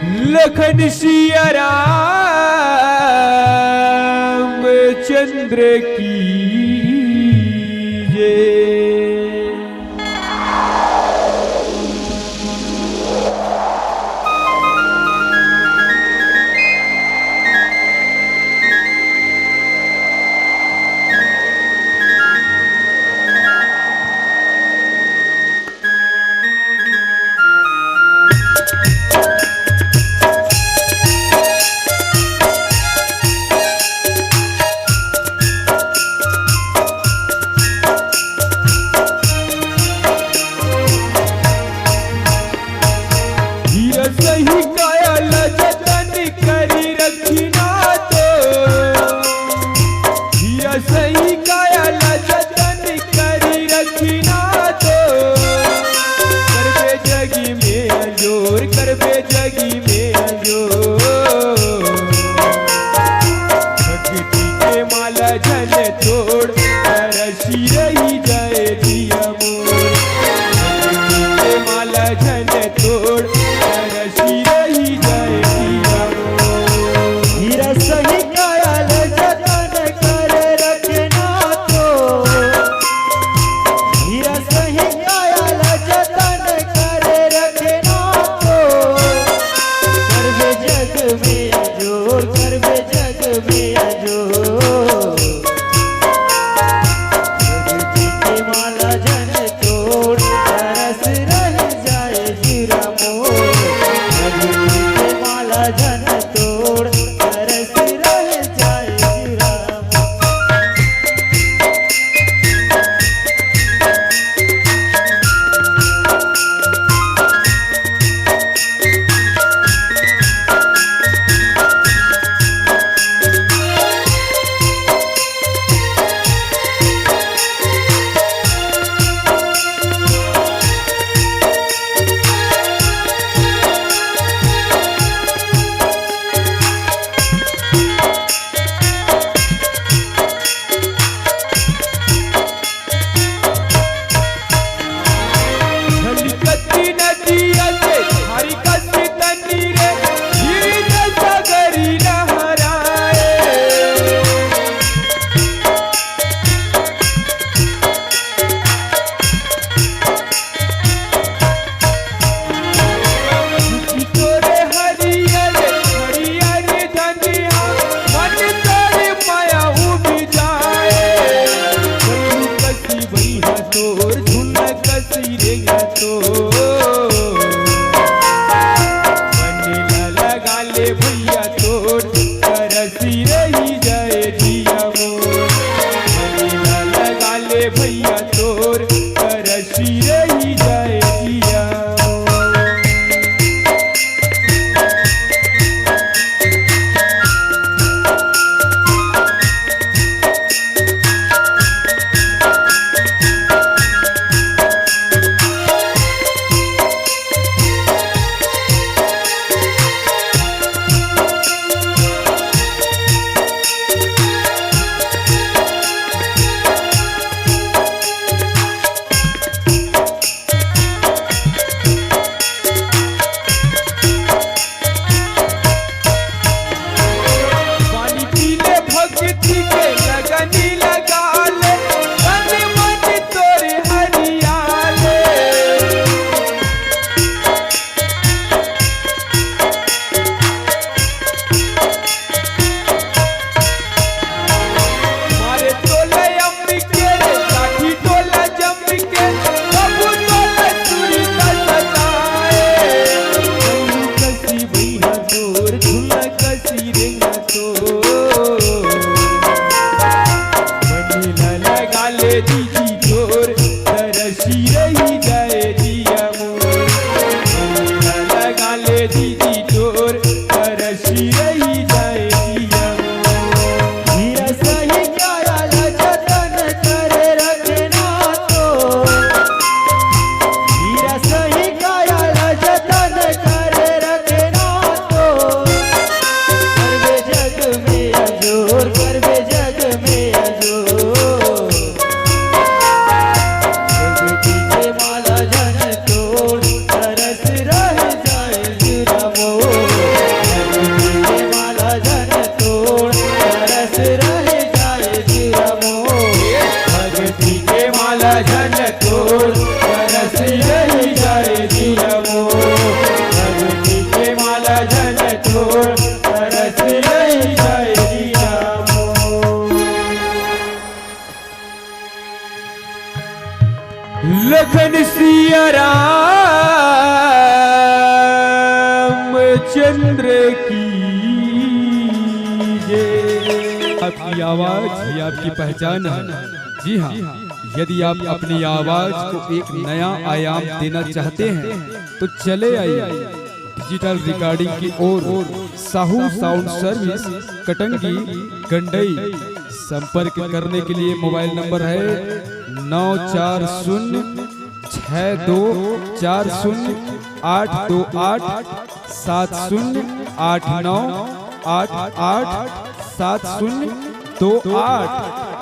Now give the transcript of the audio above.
लखन सिया राम चंद्र की जय। सही कायल जतन करी रखिना तो, हीरा सही कायल जतन करी रखिना तो, करबे जगी में अंजोर, करबे जगी में अंजोर। भक्ति के माला जन तोड़ रसी रही जाए दिया मोर। भक्ति के माला जन तोड़ हीरा सही कायल जतन करे रखना तो, हीरा सही कायल जतन करे रखना तो, करबे जग में अजोर, करबे जग में अजोर। भक्ति के माला जन तोड़ तरस रह जाए हीरा मोर। भक्ति के माला जन तोड़ तरस रह जाए हीरा मोर। चंद्र की जय। आपकी आवाज ही आपकी पहचान है। जी हाँ, यदि आप अपनी आवाज को एक नया आयाम देना चाहते हैं तो चले आइए डिजिटल रिकॉर्डिंग की ओर। Sahu sound service, Katangi, Gandai. संपर्क करने के लिए मोबाइल नंबर है 9408287089887028।